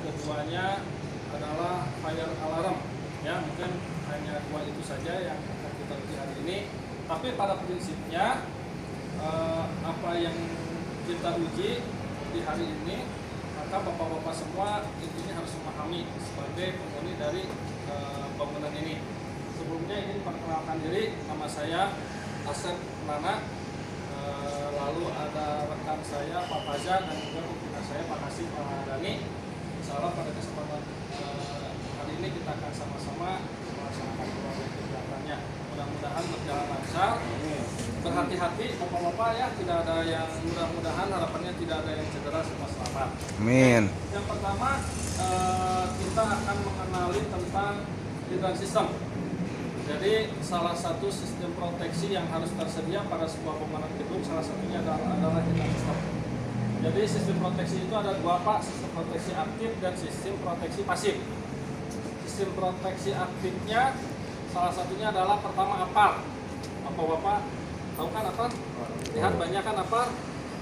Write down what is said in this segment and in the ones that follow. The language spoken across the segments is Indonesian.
keduanya adalah fire alarm. Ya, mungkin hanya dua itu saja yang akan kita uji hari ini. Tapi pada prinsipnya apa yang kita uji di hari ini, maka bapak-bapak semua intinya harus memahami sebagai penghuni dari bangunan ini. Sebelumnya ingin perkenalkan diri, nama saya Asep Nana, lalu ada rekan saya Pak Fajar dan juga pimpinan saya Pak Hasim Mahadani. Insyaallah pada kesempatan hari ini kita akan sama-sama melaksanakan berbagai kegiatannya. Mudah-mudahan berjalan lancar. Berhati-hati bapak-bapak ya, tidak ada yang, mudah-mudahan harapannya tidak ada yang cedera serta selamat. Amin. Yang pertama kita akan mengenali tentang hidran sistem. Jadi salah satu sistem proteksi yang harus tersedia pada sebuah bangunan gedung salah satunya adalah hidran sistem. Jadi sistem proteksi itu ada dua Pak, sistem proteksi aktif dan sistem proteksi pasif. Sistem proteksi aktifnya salah satunya adalah pertama APAR. Apa Bapak tahu kan APAR? Lihat banyak kan APAR.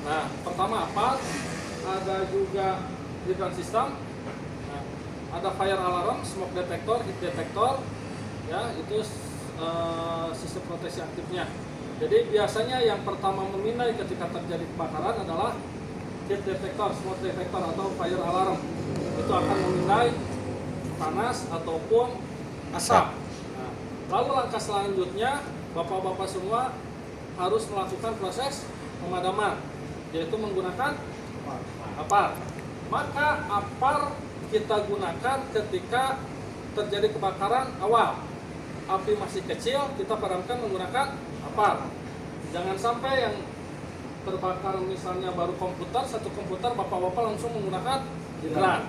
Nah, pertama APAR, ada juga hidran sistem. Nah, ada fire alarm, smoke detector, heat detector. Ya, itu sistem proteksi aktifnya. Jadi biasanya yang pertama memindai ketika terjadi kebakaran adalah heat detector, smoke detector atau fire alarm. Itu akan memindai panas ataupun asap. Nah, lalu langkah selanjutnya bapak-bapak semua harus melakukan proses pemadaman, yaitu menggunakan APAR. Maka APAR kita gunakan ketika terjadi kebakaran awal. Api masih kecil, kita padamkan menggunakan APAR. Jangan sampai yang terbakar misalnya baru komputer, satu komputer bapak-bapak langsung menggunakan hidran.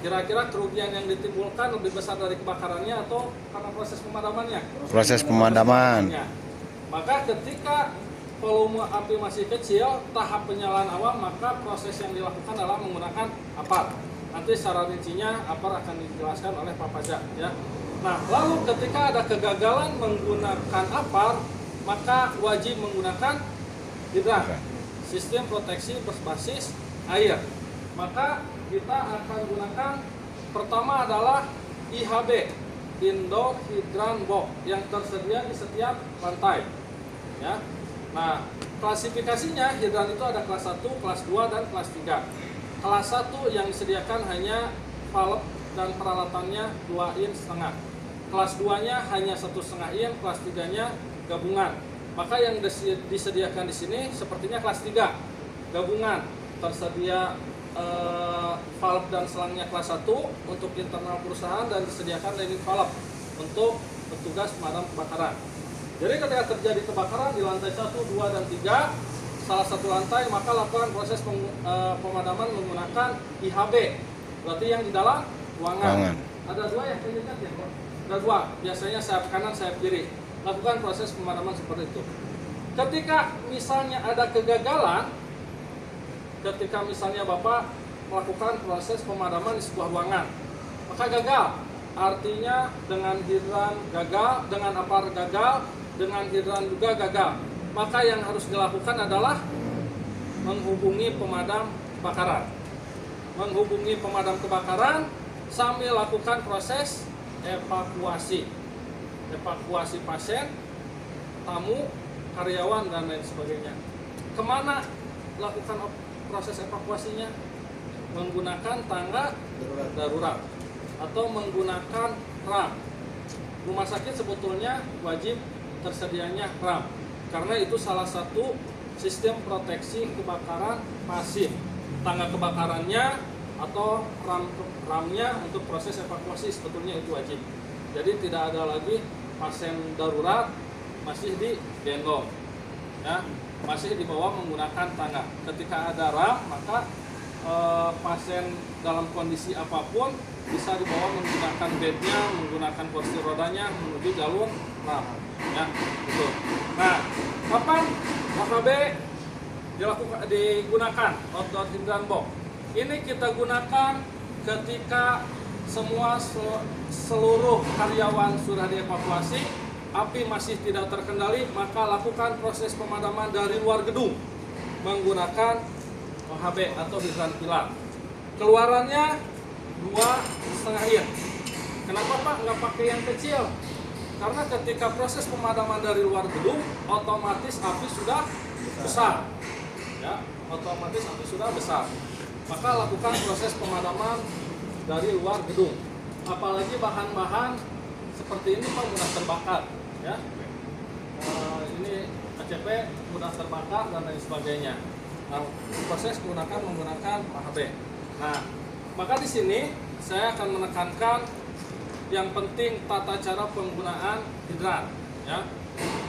Kira-kira kerugian yang ditimbulkan lebih besar dari kebakarannya atau karena proses pemadamannya? Proses pemadaman. Maka ketika volume api masih kecil, tahap penyalaan awal, maka proses yang dilakukan adalah menggunakan APAR. Nanti secara rincinya APAR akan dijelaskan oleh Pak Fajar ya. Nah, lalu ketika ada kegagalan menggunakan APAR, maka wajib menggunakan hidran, sistem proteksi berbasis air. Maka kita akan gunakan pertama adalah IHB, Indoor Hydran Box, yang tersedia di setiap lantai. Ya. Nah, klasifikasinya hidran itu ada kelas 1, kelas 2, dan kelas 3. Kelas 1 yang disediakan hanya valve dan peralatannya 2,5 in. Kelas 2-nya hanya 1,5 in, kelas 3-nya gabungan. Maka yang disediakan di sini sepertinya kelas 3 gabungan. Tersedia valve dan selangnya kelas 1 untuk internal perusahaan dan disediakan lining valve untuk petugas pemadam kebakaran. Jadi ketika terjadi kebakaran di lantai 1, 2, dan 3, salah satu lantai, maka lakukan proses pemadaman menggunakan IHB. Berarti yang di dalam ruangan. Ada dua yang terlihat ya, Pak? Ada dua, biasanya sayap kanan, sayap kiri. Lakukan proses pemadaman seperti itu. Ketika misalnya ada kegagalan, ketika misalnya Bapak melakukan proses pemadaman di sebuah ruangan, maka gagal. Artinya dengan hidran gagal, dengan APAR gagal, dengan hidran juga gagal. Maka yang harus dilakukan adalah menghubungi pemadam kebakaran. Menghubungi pemadam kebakaran sambil lakukan proses evakuasi. Evakuasi pasien, tamu, karyawan, dan lain sebagainya. Kemana lakukan proses evakuasinya? Menggunakan tangga darurat atau menggunakan ram. Rumah sakit sebetulnya wajib tersedianya ram, karena itu salah satu sistem proteksi kebakaran pasif. Tangga kebakarannya atau ramnya untuk proses evakuasi sebetulnya itu wajib. Jadi tidak ada lagi pasien darurat masih digendong, ya, masih dibawa menggunakan tangga. Ketika ada ram, maka pasien dalam kondisi apapun bisa dibawa menggunakan bednya, menggunakan kursi rodanya menuju jalur ram. Ya, gitu. Nah, kapan AHB digunakan outdoor hydran box? Ini kita gunakan ketika seluruh karyawan sudah dievakuasi, api masih tidak terkendali, maka lakukan proses pemadaman dari luar gedung menggunakan OHB atau hidran pilar. Keluarannya 2,5 in. Kenapa Pak nggak pakai yang kecil? Karena ketika proses pemadaman dari luar gedung, otomatis api sudah besar. Ya, otomatis api sudah besar. Maka lakukan proses pemadaman dari luar gedung. Apalagi bahan-bahan seperti ini Pak mudah terbakar. Ya, ini ACP mudah terbakar dan lain sebagainya. Nah, proses menggunakan HB. Nah, maka di sini saya akan menekankan yang penting tata cara penggunaan hidran. Ya,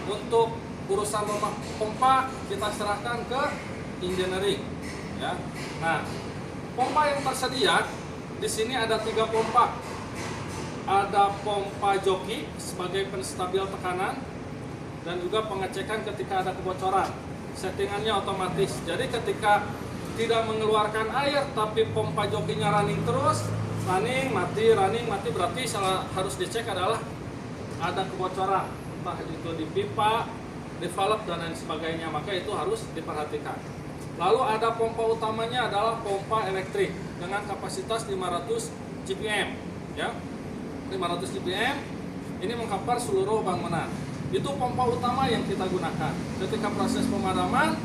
untuk urusan rumah pompa kita serahkan ke engineering. Ya, nah pompa yang tersedia di sini ada 3 pompa. Ada pompa joki sebagai penstabil tekanan dan juga pengecekan ketika ada kebocoran. Settingannya otomatis. Jadi ketika tidak mengeluarkan air tapi pompa jokinya running terus, running mati berarti harus dicek adalah ada kebocoran, entah itu di pipa, di valve dan lain sebagainya, maka itu harus diperhatikan. Lalu ada pompa utamanya adalah pompa elektrik dengan kapasitas 500 GPM, ya. 500 GPM ini mengcover seluruh bangunan. Itu pompa utama yang kita gunakan. Ketika proses pemadaman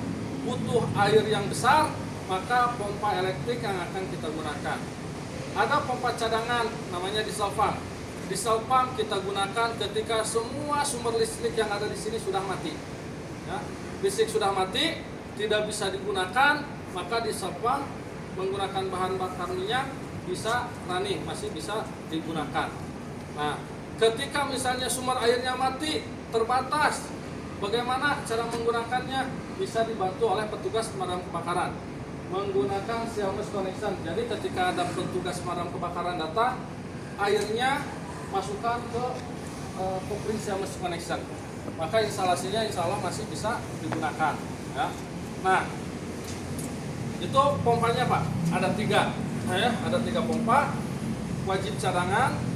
butuh air yang besar, maka pompa elektrik yang akan kita gunakan. Ada pompa cadangan namanya diesel pump. Diesel pump kita gunakan ketika semua sumber listrik yang ada di sini sudah mati. Ya, listrik sudah mati, tidak bisa digunakan, maka diesel pump menggunakan bahan bakar minyak bisa running, masih bisa digunakan. Nah, ketika misalnya sumber airnya mati, terbatas, bagaimana cara menggunakannya? Bisa dibantu oleh petugas pemadam kebakaran menggunakan seamless connection. Jadi ketika ada petugas pemadam kebakaran datang, airnya masukkan ke kopling seamless connection, maka instalasinya insya Allah masih bisa digunakan. Ya. Nah, itu pompanya Pak, ada 3, ya, ada 3 pompa, wajib cadangan.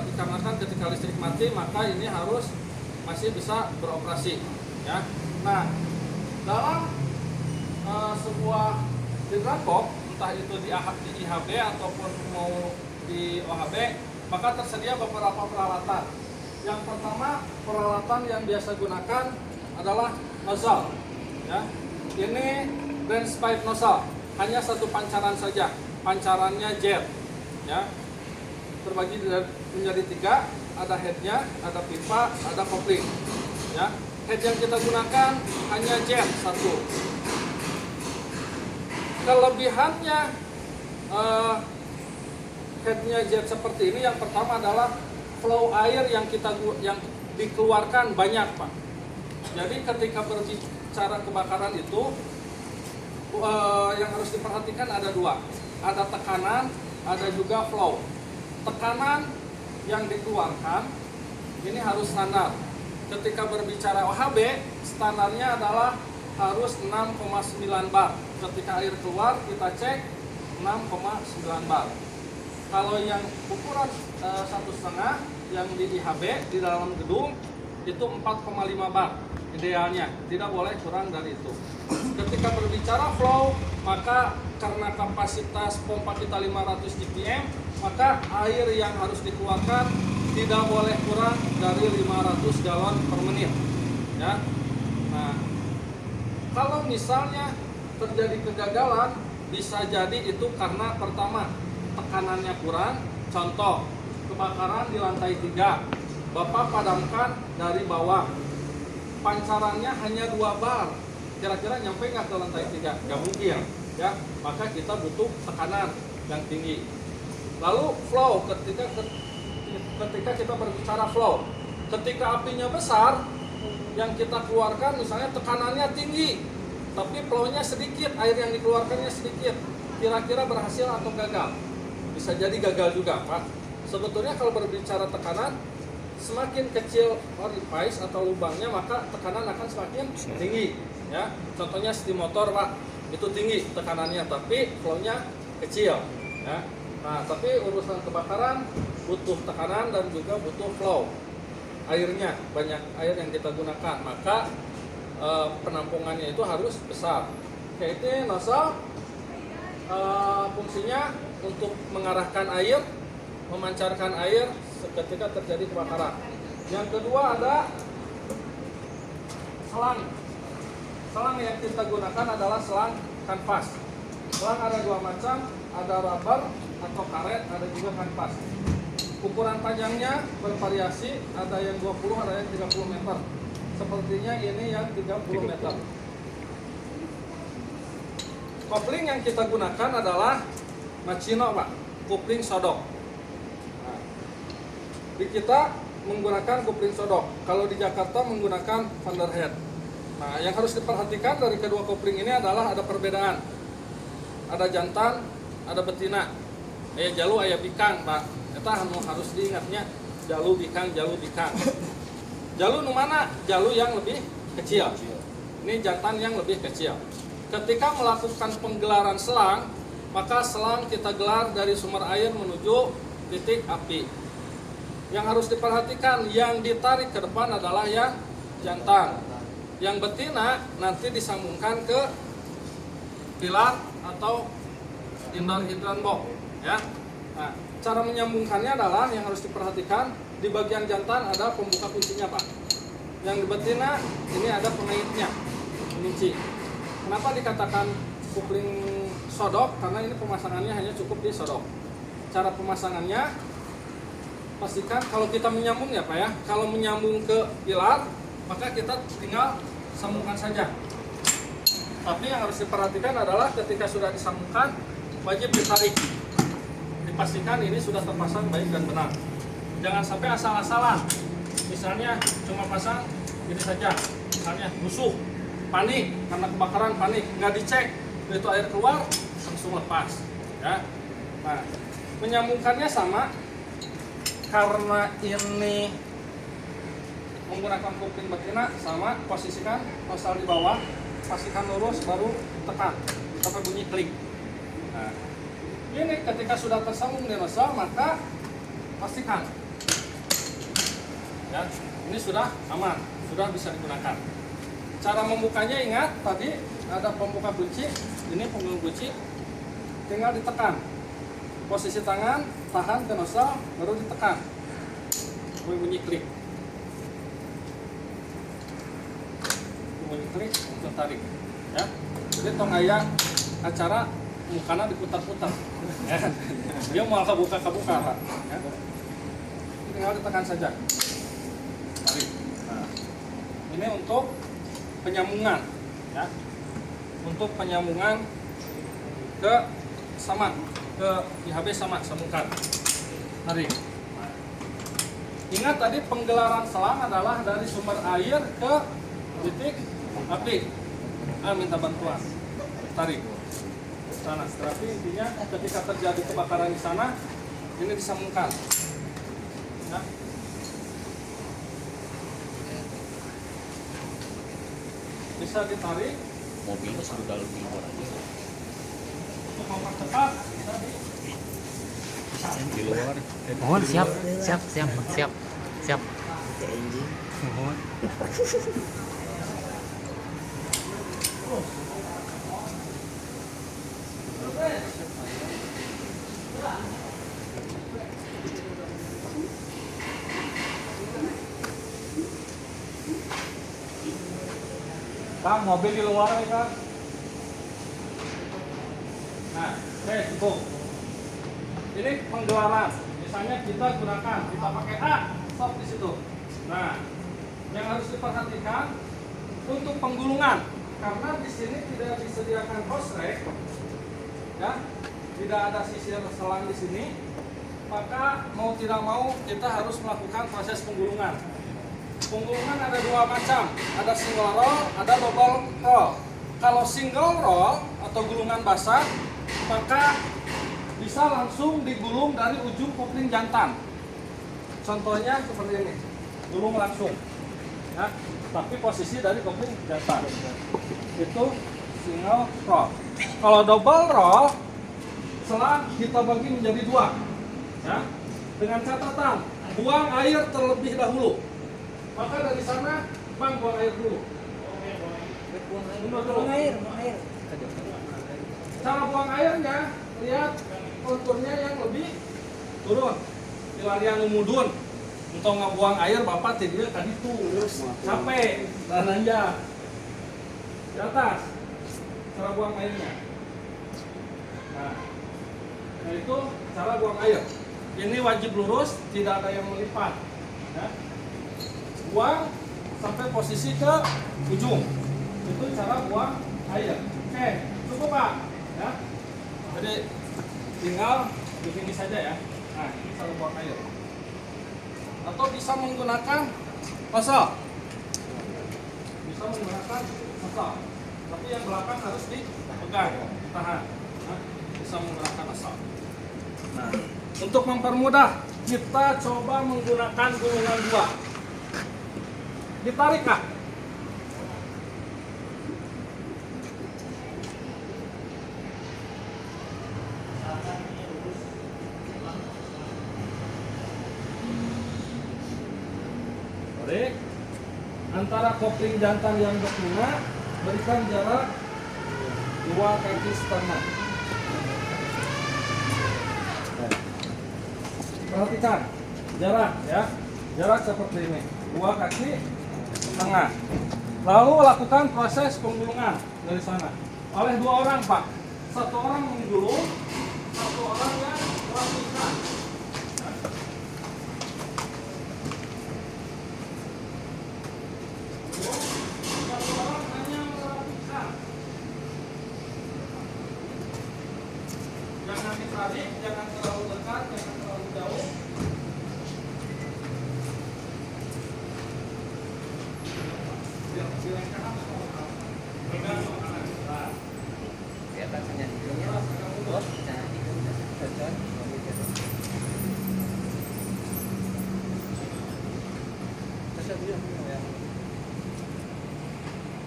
Dikarenakan ketika listrik mati maka ini harus masih bisa beroperasi. Ya. Nah, dalam sebuah hidran pump, entah itu di IHB ataupun mau di OHB, maka tersedia beberapa peralatan. Yang pertama, peralatan yang biasa gunakan adalah nozzle. Ya. Ini range pipe nozzle, hanya 1 pancaran saja, pancarannya jet. Ya. Terbagi menjadi 3, ada headnya, ada pipa, ada kopling. Ya, head yang kita gunakan hanya jet 1. Kelebihannya headnya jet seperti ini, yang pertama adalah flow air yang dikeluarkan banyak Pak. Jadi ketika berbicara kebakaran itu yang harus diperhatikan ada 2, ada tekanan, ada juga flow. Tekanan yang dikeluarkan ini harus standar. Ketika berbicara OHB, standarnya adalah harus 6,9 bar. Ketika air keluar kita cek 6,9 bar. Kalau yang ukuran 1,5 yang di IHB di dalam gedung itu 4,5 bar idealnya, tidak boleh kurang dari itu. Ketika berbicara flow, maka karena kapasitas pompa kita 500 GPM, maka air yang harus dikeluarkan tidak boleh kurang dari 500 galon per menit. Ya. Nah, kalau misalnya terjadi kegagalan, bisa jadi itu karena pertama tekanannya kurang. Contoh, kebakaran di lantai 3, Bapak padamkan dari bawah, pancarannya hanya 2 bar, kira-kira nyampe nggak ke lantai 3? Nggak mungkin, ya. Maka kita butuh tekanan yang tinggi. Lalu flow, ketika kita berbicara flow, ketika apinya besar, yang kita keluarkan misalnya tekanannya tinggi, tapi flow-nya sedikit, air yang dikeluarkannya sedikit, kira-kira berhasil atau gagal? Bisa jadi gagal juga Pak. Sebetulnya kalau berbicara tekanan, semakin kecil orifice atau lubangnya, maka tekanan akan semakin tinggi. Ya, contohnya steam motor Pak, itu tinggi tekanannya, tapi flow-nya kecil. Ya. Nah, tapi urusan kebakaran butuh tekanan dan juga butuh flow. Airnya, banyak air yang kita gunakan, maka penampungannya itu harus besar. Oke, ini nozzle fungsinya untuk mengarahkan air, memancarkan air ketika terjadi kebakaran. Yang kedua ada selang. Selang yang kita gunakan adalah selang kanvas. Selang ada dua macam, ada rubber atau karet, ada juga kanvas. Ukuran panjangnya bervariasi, ada yang 20, ada yang 30 meter. Sepertinya ini yang 30 meter. Kopling yang kita gunakan adalah Machino, Pak. Kopling sodok. Nah, di kita menggunakan kopling sodok. Kalau di Jakarta menggunakan Vanderhead. Nah, yang harus diperhatikan dari kedua kopling ini adalah ada perbedaan. Ada jantan, ada betina. Jalu aya bikang, Pak. Eta harus diingatnya jalu bikang, jalu bikang. Jalu nu mana? Jalu yang lebih kecil. Ini jantan yang lebih kecil. Ketika melakukan penggelaran selang, maka selang kita gelar dari sumber air menuju titik api. Yang harus diperhatikan, yang ditarik ke depan adalah yang jantan. Yang betina nanti disambungkan ke pilar atau indoor hydran box, ya. Nah, cara menyambungkannya adalah yang harus diperhatikan, di bagian jantan ada pembuka kuncinya, Pak. Yang di betina ini ada pengaitnya, kunci. Kenapa dikatakan kopling sodok? Karena ini pemasangannya hanya cukup di sodok. Cara pemasangannya, pastikan kalau kita menyambung ya, Pak, ya. Kalau menyambung ke pilar, maka kita tinggal sambungkan saja. Tapi yang harus diperhatikan adalah ketika sudah disambungkan, wajib ditarik. Dipastikan ini sudah terpasang baik dan benar. Jangan sampai asal-asalan. Misalnya cuma pasang ini saja. Misalnya rusuh, panik karena kebakaran, panik, nggak dicek, begitu air keluar langsung lepas. Ya. Nah, menyambungkannya sama. Karena ini menggunakan kopling betina, sama, posisikan nozzle di bawah, pastikan lurus, baru tekan sampai bunyi klik. Nah, ini ketika sudah tersambung di nozzle, maka pastikan, ya, ini sudah aman, sudah bisa digunakan. Cara membukanya ingat tadi ada pembuka kunci, ini pembuka kunci, tinggal ditekan. Posisi tangan tahan ke nozzle, baru ditekan, bunyi klik. Klik untuk tarik, ya. Jadi tong aya acara mukana diputar-putar, ya. Dia mau kebuka Pak, ya. Tinggal ditekan saja, tarik. Nah, ini untuk penyambungan, ya. Untuk penyambungan ke sama, ke IHB sama, sambungkan, tarik. Ingat tadi penggelaran selang adalah dari sumber air ke titik api. Minta bantuan, tarik sana. Tapi intinya ketika terjadi kebakaran di sana, ini disambungkan, ya. Bisa ditarik. Mobilnya sudah lebih luar aja. Untuk mempercepat bisa Di luar. Mohon siap. Mohon. Kang, mobil di luar ya, Kang. Nah, cukup. Ini penggelaran. Misalnya kita gunakan, kita pakai A, stop di situ. Nah, yang harus diperhatikan untuk penggulungan, karena di sini tidak disediakan hose rack, ya, tidak ada sisir selang di sini, maka mau tidak mau kita harus melakukan proses penggulungan. Penggulungan ada dua macam, ada single roll, ada double roll. Kalau single roll atau gulungan basah, maka bisa langsung digulung dari ujung kopling jantan. Contohnya seperti ini, gulung langsung, ya. Tapi posisi dari kopling jantan itu single roll. Kalau double roll, selang kita bagi menjadi dua, ya. Dengan catatan, buang air terlebih dahulu. Maka dari sana, Bang, buang air dulu. Buang air. cara buang airnya, lihat konturnya yang lebih turun. Pilarian mudun. Untuk ngebuang air bapak tidak tadi tuh capek dan nanjak. Di atas cara buang airnya. Nah itu cara buang air. Ini wajib lurus, tidak ada yang melipat. Ya. Buang sampai posisi ke ujung. Itu cara buang air. Oke, cukup Pak. Ya. Jadi tinggal begini saja ya. Nah, ini cara buang air. Atau bisa menggunakan pasal. Bisa menggunakan pasal. Tapi yang belakang harus dipegang, ditahan. Nah, bisa menggunakan asal. Nah, untuk mempermudah, kita coba menggunakan gulungan 2. Ditarik Kak. Tarik. Antara kopling jantan yang berguna, berikan jarak 2 kaki setengah. Perhatikan jarak ya, jarak seperti ini, 2 kaki setengah. Lalu lakukan proses penggulungan dari sana oleh 2 orang Pak. 1 orang menggulung, 1 orang yang merapikan. Satu orang hanya merapikan. Jangan ditarik, jangan terlalu dekat, jangan terlalu jauh.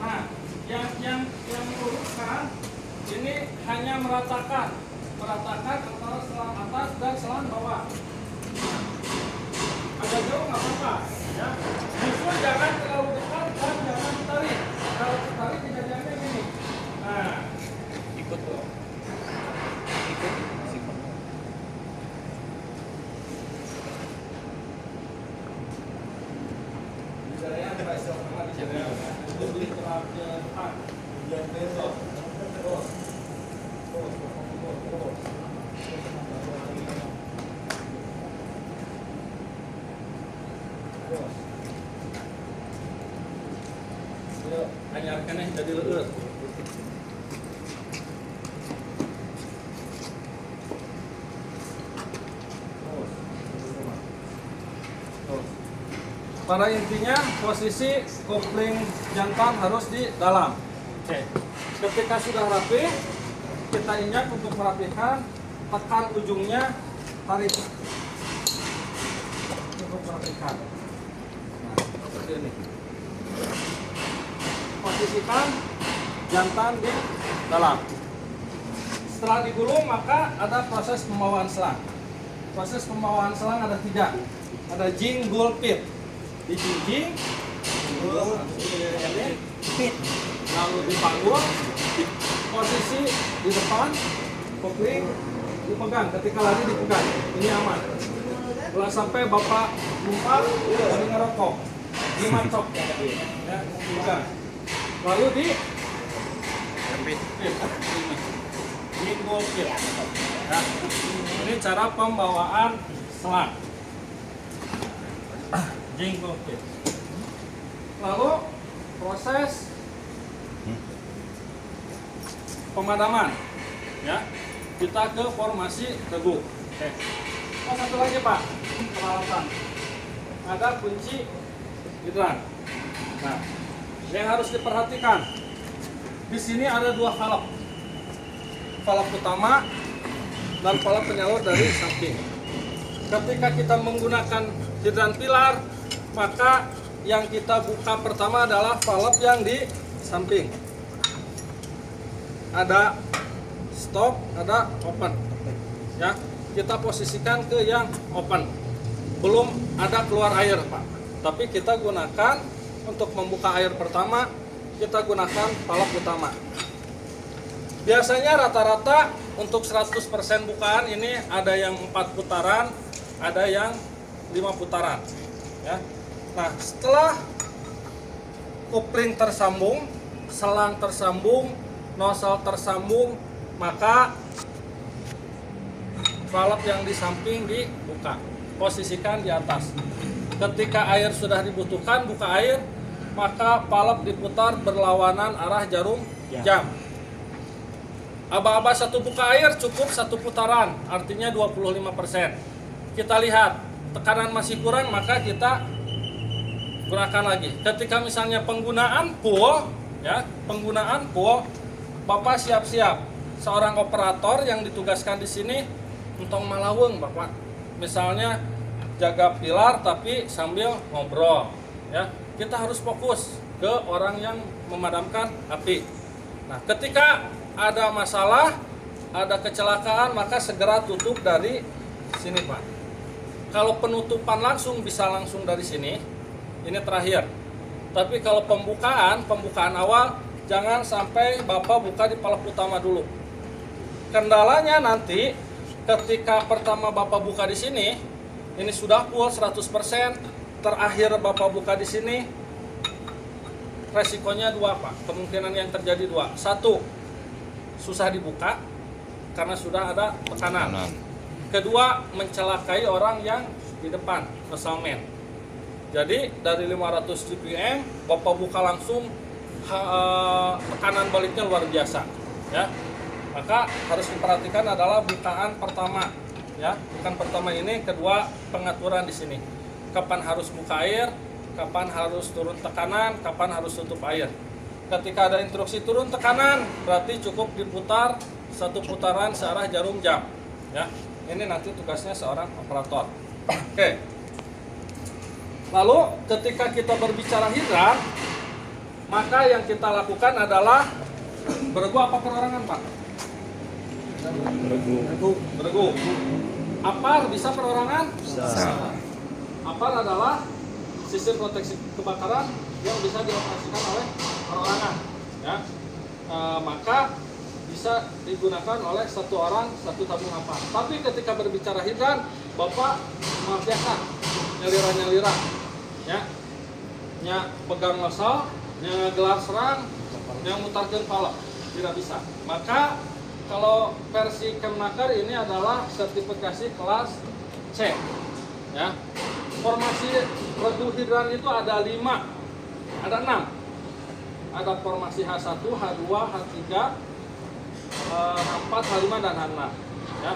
Nah, yang meluruskan ini hanya meratakan antara selang atas dan selang bawah. Agak jauh nggak apa-apa, ya. Justru jangan terlalu dekat dan jangan ditarik. Kalau ditarik kejadiannya gini. Nah, Ikut tuh. Ikut. Simpan. Anyarkannya jadi leueur. Pada intinya posisi kopling jantan harus di dalam. Oke. Ketika sudah rapi, kita injak untuk merapikan, tekan ujungnya, tarik untuk merapikan. Nah, seperti ini. Posisikan jantan di dalam. Setelah digulung maka ada proses pembawaan selang. Proses pembawaan selang ada 3. Ada jinggul pit. Dijinjing, pit, lalu dipanggul, posisi di depan, kopling dipegang. Ketika lari dipegang, ini aman. Kalau sampai bapak lupa, lagi ngerokok, dimacok, ya, dipegang. Lalu di pit, jinggul pit. Ya. Ini cara pembawaan selang. Jingle pit. Lalu proses pemadaman, ya. Kita ke formasi teguh. Oke. Oh, satu lagi Pak, peralatan. Ada kunci hidran. Nah, yang harus diperhatikan, di sini ada 2 valve, valve utama dan valve penyalur dari samping. Ketika kita menggunakan hidran pilar, maka yang kita buka pertama adalah valve yang di samping. Ada stop, ada open. Ya, kita posisikan ke yang open. Belum ada keluar air, Pak. Tapi kita gunakan untuk membuka air pertama, kita gunakan valve utama. Biasanya rata-rata untuk 100% bukaan ini ada yang 4 putaran, ada yang 5 putaran. Ya. Nah, setelah kopling tersambung, selang tersambung, nozzle tersambung, maka valve yang di samping dibuka, posisikan di atas. Ketika air sudah dibutuhkan, buka air, maka valve diputar berlawanan arah jarum jam. Aba-aba satu buka air cukup 1 putaran, artinya 25%. Kita lihat tekanan masih kurang, maka kita gunakan lagi. Ketika misalnya penggunaan full, ya, penggunaan full, Bapak siap-siap. Seorang operator yang ditugaskan di sini untuk malaweng, Bapak. Misalnya jaga pilar tapi sambil ngobrol, ya. Kita harus fokus ke orang yang memadamkan api. Nah, ketika ada masalah, ada kecelakaan, maka segera tutup dari sini, Pak. Kalau penutupan langsung bisa langsung dari sini, ini terakhir. Tapi kalau pembukaan awal, jangan sampai Bapak buka di valve utama dulu. Kendalanya nanti ketika pertama Bapak buka di sini, ini sudah full 100%, terakhir Bapak buka di sini, resikonya 2, Pak. Kemungkinan yang terjadi 2. 1, susah dibuka karena sudah ada tekanan. Kedua, mencelakai orang yang di depan, nozzleman. Jadi dari 500 GPM, Bapak buka langsung, tekanan baliknya luar biasa, ya. Maka harus diperhatikan adalah bukaan pertama, ya. Bukan pertama ini, kedua pengaturan di sini. Kapan harus buka air, kapan harus turun tekanan, kapan harus tutup air. Ketika ada instruksi turun tekanan, berarti cukup diputar 1 putaran searah jarum jam. Ya, ini nanti tugasnya seorang operator. Oke. Lalu ketika kita berbicara hidran, maka yang kita lakukan adalah beregu apa perorangan, Pak? Beregu. Apar bisa perorangan? Bisa. Apar adalah sistem proteksi kebakaran yang bisa dioperasikan oleh perorangan, ya. Maka bisa digunakan oleh 1 orang 1 tabung apar. Tapi ketika berbicara hidran, Bapak maaf ya, Kak, nyelira, ya, pegang nozzle, gelar serang, mutarkeun valve, tidak bisa. Maka kalau versi Kemnaker ini adalah sertifikasi kelas C, ya. Formasi regu hidran itu ada 5, ada 6. Ada formasi H1, H2, H3, H4, H5, dan H6. Ya.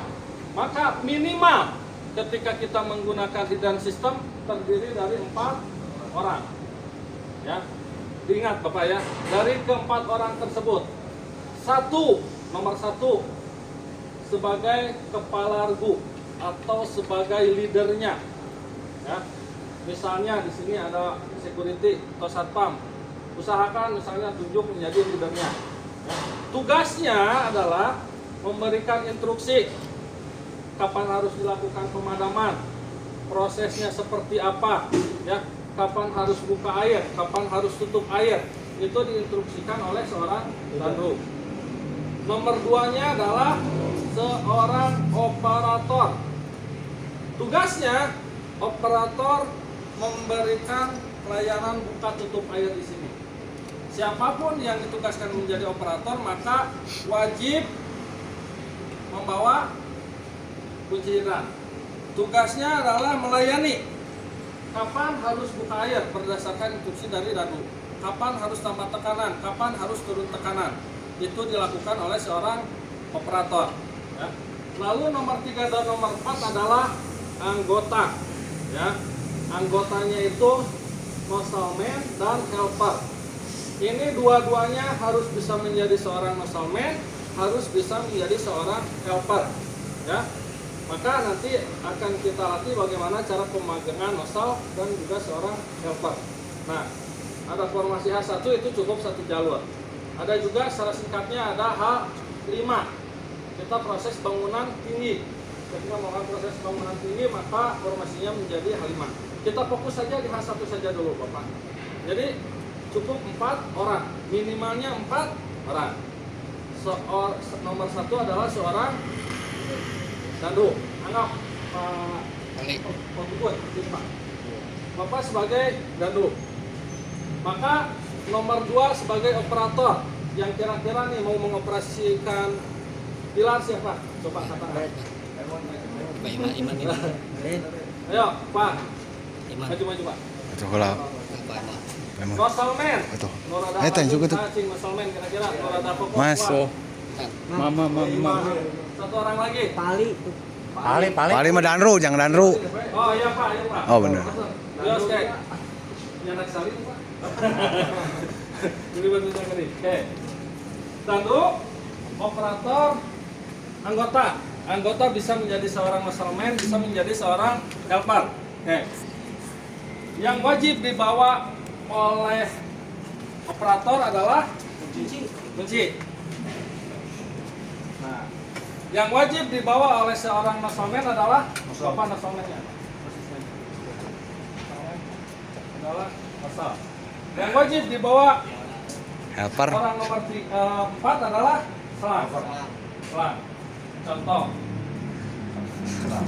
Maka minimal ketika kita menggunakan hidran sistem terdiri dari 4 orang. Ya. Diingat Bapak ya, dari ke-4 orang tersebut, nomor 1 sebagai kepala regu atau sebagai leadernya. Ya, misalnya di sini ada security atau satpam, usahakan misalnya tunjuk menjadi leadernya. Ya. Tugasnya adalah memberikan instruksi kapan harus dilakukan pemadaman, prosesnya seperti apa, ya, kapan harus buka air, kapan harus tutup air, itu diinstruksikan oleh seorang danru. Nomor 2-nya adalah seorang operator. Tugasnya operator memberikan pelayanan buka tutup air di sini. Siapapun yang ditugaskan menjadi operator maka wajib membawa kunci hidran. Tugasnya adalah melayani. Kapan harus buka air berdasarkan instruksi dari danru. Kapan harus tambah tekanan, kapan harus turun tekanan. Itu dilakukan oleh seorang operator. Ya. Lalu nomor 3 dan nomor 4 adalah anggota. Ya, anggotanya itu nozzleman dan helper. Ini dua-duanya harus bisa menjadi seorang nozzleman, harus bisa menjadi seorang helper. Ya, maka nanti akan kita latih bagaimana cara pemagangan nozzle dan juga seorang helper. Nah, ada formasi H1 itu cukup 1 jalur. Ada juga secara singkatnya ada H5. Kita proses bangunan tinggi. Ketika melakukan proses bangunan tinggi maka formasinya menjadi H5. Kita fokus saja di H1 saja dulu Bapak. Jadi cukup 4 orang, minimalnya 4 orang. nomor 1 adalah seorang dandu. Anggap Pak Bubut, Pak. Bapak sebagai dandu. Maka nomor 2 sebagai operator yang kira-kira nih mau mengoperasikan pilar siapa? Coba katakan. Pak Iman ini. Ayo, Pak. Iman. Maju, Pak. Itu kalau Pak Iman. memang Nosalmen. itu. Norada Itu juga tuh. Nosalmen kira-kira Norada Pokok. Mas. Wah, Mama. lima. Satu orang lagi. Pali. Paling mah Danru, jangan Danru. Oh iya Pak, iya Pak. Oh, benar. Bios kayak. Ini anak salin Pak. Ini betul yang ini. Oke. Dandu, operator, anggota. Anggota bisa menjadi seorang masalman, bisa menjadi seorang helper. Oke. Yang wajib dibawa oleh operator adalah kunci. Nah, yang wajib dibawa oleh seorang masalman adalah apa masalmannya? Adalah masal. Yang wajib dibawa Helper. orang nomor 4 adalah selang. Selang. Contoh. Selang.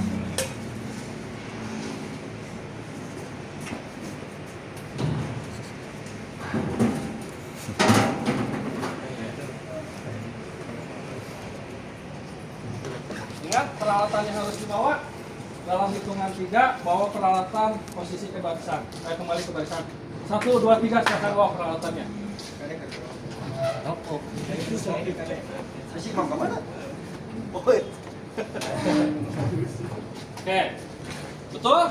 Ingat peralatan yang harus dibawa dalam hitungan 3, bawa peralatan posisi ke barisan. Kembali ke barisan. 1, 2, 3 silakan bawa peralatannya. Oke, betul?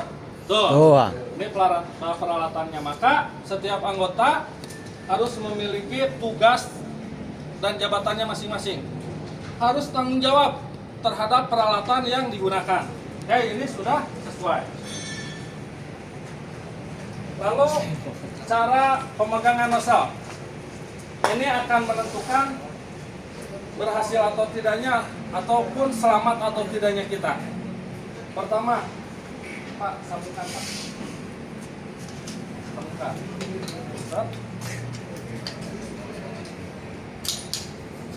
Tuh. Oh, Ini peralatannya. Maka setiap anggota harus memiliki tugas dan jabatannya masing-masing. Harus tanggung jawab terhadap peralatan yang digunakan. Oke, ini sudah sesuai. Lalu cara pemegangan nosal. Ini akan menentukan berhasil atau tidaknya, ataupun selamat atau tidaknya kita. Pertama, Pak, sambungkan Pak. Sambungkan. Stop.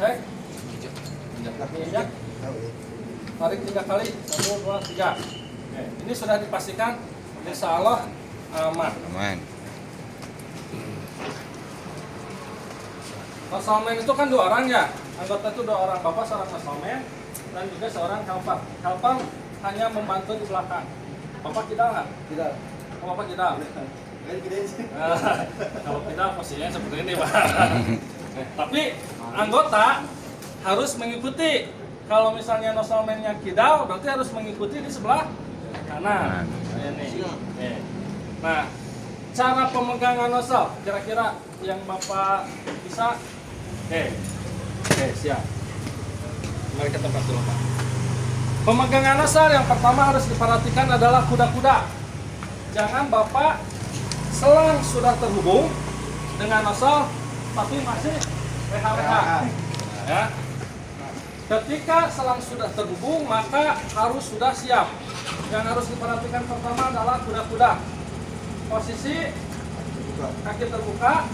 Cek. Injak. Tarik 3 kali. 1, 2, 3. Oke. Ini sudah dipastikan. Insya Allah aman. aman. Masalmen itu kan 2 orang ya. Anggota itu 2 orang. Bapak seorang masalmen dan juga seorang helper. Helper hanya membantu di belakang. Bapak kidal nggak? Kidal. Oh, Bapak kidal. Kalau kidal posisinya seperti ini Pak. Tapi anggota harus mengikuti. Kalau misalnya nosalmennya kidal, berarti harus mengikuti di sebelah kanan. Ini. Nah, cara pemegangan nosal kira-kira yang Bapak bisa. Oke, siap. Mari ke tempat dulu Pak. Pemegangan nosal yang pertama harus diperhatikan adalah kuda-kuda. Jangan Bapak selang sudah terhubung dengan nosal tapi masih reha-reha. Ya. Ketika selang sudah terhubung, maka harus sudah siap. Yang harus diperhatikan pertama adalah kuda-kuda. Posisi kaki terbuka,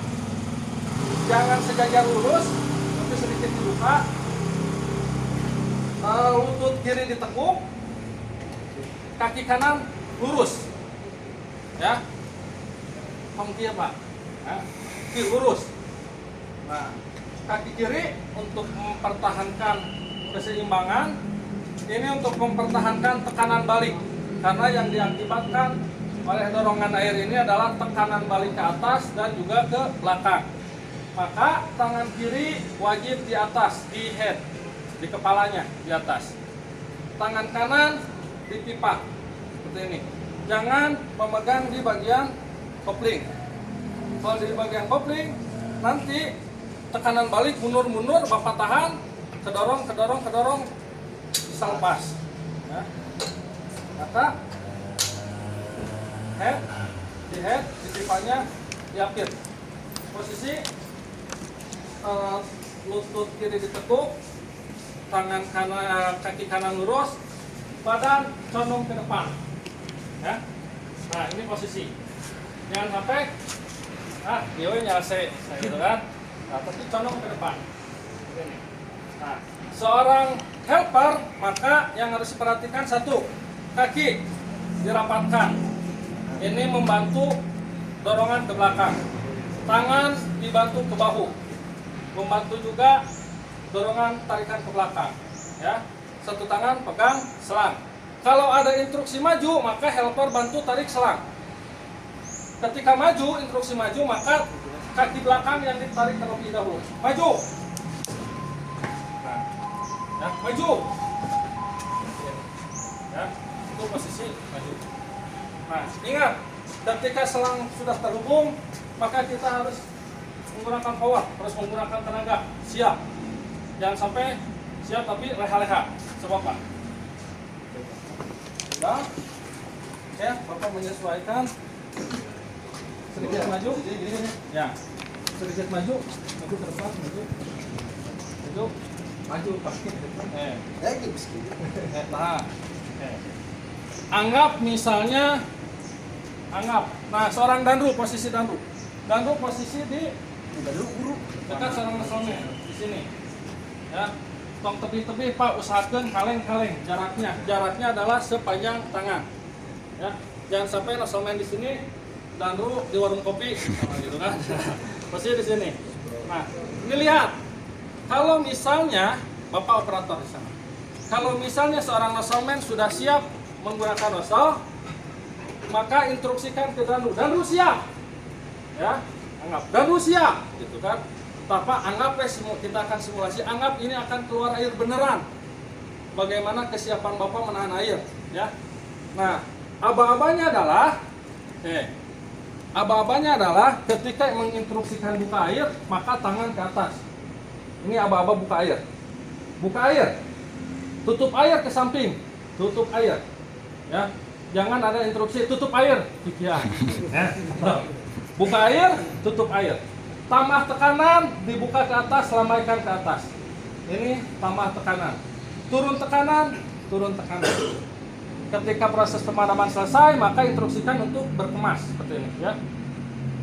jangan sejajar lurus, tapi sedikit dibuka. Lutut kiri ditekuk, kaki kanan lurus. Ya, pengkir Pak. Ya. Kiri lurus. Nah, kaki kiri untuk mempertahankan keseimbangan. Ini untuk mempertahankan tekanan balik. Karena yang diakibatkan oleh dorongan air ini adalah tekanan balik ke atas dan juga ke belakang. Maka tangan kiri wajib di atas, di head, di kepalanya, di atas. Tangan kanan di pipa, seperti ini. Jangan memegang di bagian kopling. Kalau di bagian kopling, nanti tekanan balik mundur-mundur, Bapak tahan, kedorong, bisa lepas. Ya. Maka head, di pipanya diapit. Posisi lutut kiri ditekuk, tangan kanan, kaki kanan lurus, badan condong ke depan. Ya. Nah, ini posisi. Jangan sampai dia nyase, gitu kan? Nah, tapi condong ke depan. Ini. Nah, seorang helper maka yang harus diperhatikan satu, kaki dirapatkan. Ini membantu dorongan ke belakang. Tangan dibantu ke bahu. Membantu juga dorongan tarikan ke belakang. Ya, satu tangan pegang selang. Kalau ada instruksi maju, maka helper bantu tarik selang. Ketika maju, instruksi maju, maka kaki belakang yang ditarik terlebih dahulu. Maju. Nah, ya, maju. Ya, itu posisi maju. Nah, ingat, ketika selang sudah terhubung, maka kita harus menggunakan power, harus menggunakan tenaga. Siap. Jangan sampai siap tapi leha-leha. Sebab apa? Sudah. Ya, Bapak menyesuaikan. Sedikit maju. Ya. Sedikit maju ke depan, maju. Maju pasti. Tahan. Anggap misalnya nah seorang danru, posisi danru posisi di dekat seorang muslimin di sini ya, tong tepi-tepi Pak, usahakan kaleng jaraknya adalah sepanjang tangan ya, jangan sampai muslimin di sini danru di warung kopi gitu kan. Posisi di sini. Nah ini lihat, kalau misalnya Bapak operator di sana, kalau misalnya seorang muslimin sudah siap menggunakan nosol, maka instruksikan ke danru siap, ya, anggap danru siap, gitu kan. Tanpa anggap kita akan simulasi, anggap ini akan keluar air beneran. Bagaimana kesiapan Bapak menahan air, ya. Nah, aba-abanya adalah ketika menginstruksikan buka air, maka tangan ke atas. Ini aba-aba buka air, tutup air ke samping, tutup air, ya. Jangan ada instruksi tutup air, pikiran. Buka air, tutup air. Tambah tekanan, dibuka ke atas, lambaikan ke atas. Ini tambah tekanan. Turun tekanan, turun tekanan. Ketika proses pemadaman selesai, maka instruksikan untuk berkemas seperti ini, ya.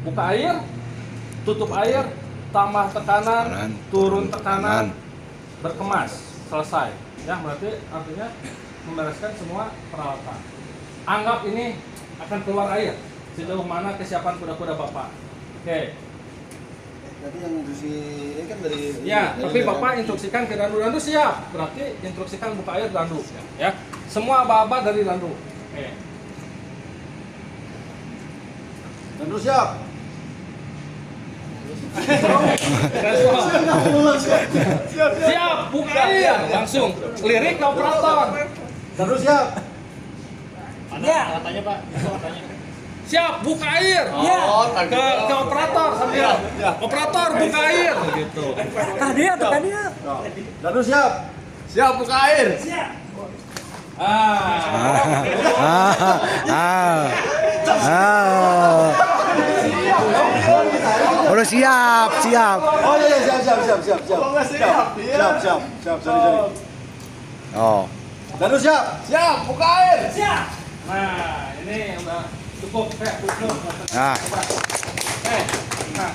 Buka air, tutup air, tambah tekanan, turun tekanan, berkemas, selesai. Ya, berarti artinya membereskan semua peralatan. Anggap ini akan keluar air. Sejauh mana kesiapan kuda-kuda Bapak? Oke. Tadi yang instruksi ini kan dari Ya, tapi Bapak instruksikan ke dandu siap. Berarti instruksikan buka air dandu. Ya, semua aba-aba dari dandu. Oke. dandu siap. Siap, buka air. Langsung lirik ke operator. dandu siap. Ada katanya Pak, itu katanya. Siap, buka air. Ke operator sambil operator buka air gitu. Tadi dandu siap. Siap buka air. Udah siap. Oh iya, siap. Sorry. Oh. dandu siap. Siap buka air. Nah, ini udah cukup kayak cukup. Nah. Nah,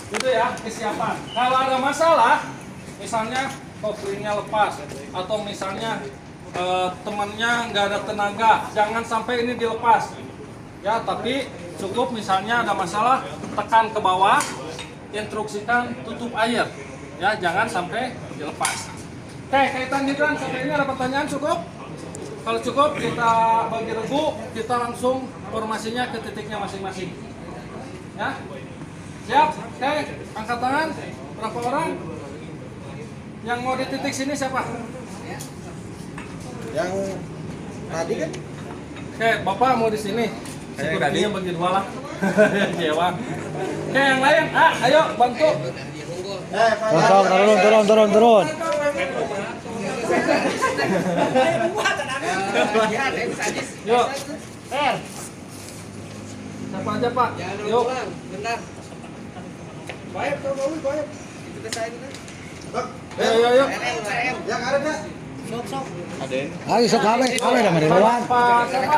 itu ya kesiapan. Kalau ada masalah, misalnya koplingnya lepas atau misalnya temannya nggak ada tenaga, jangan sampai ini dilepas. Ya, tapi cukup misalnya ada masalah, tekan ke bawah, instruksikan tutup air. Ya, jangan sampai dilepas. Oke, kaitan Gibran sampai ini ada pertanyaan cukup? Kalau cukup kita bagi regu, kita langsung formasinya ke titiknya masing-masing. Ya, siap? Oke, angkat tangan. Berapa orang? Yang mau di titik sini siapa? Yang tadi kan Oke, Bapak mau di sini. Sekuritinya bagi dua lah. Jewa. Oke, yang lain, ayo bantu. Turun. Yuk. Siapa aja Pak? Yuk. Yuk. yang ada dah. Ayo sok kami dah mari lawan. Pak siapa?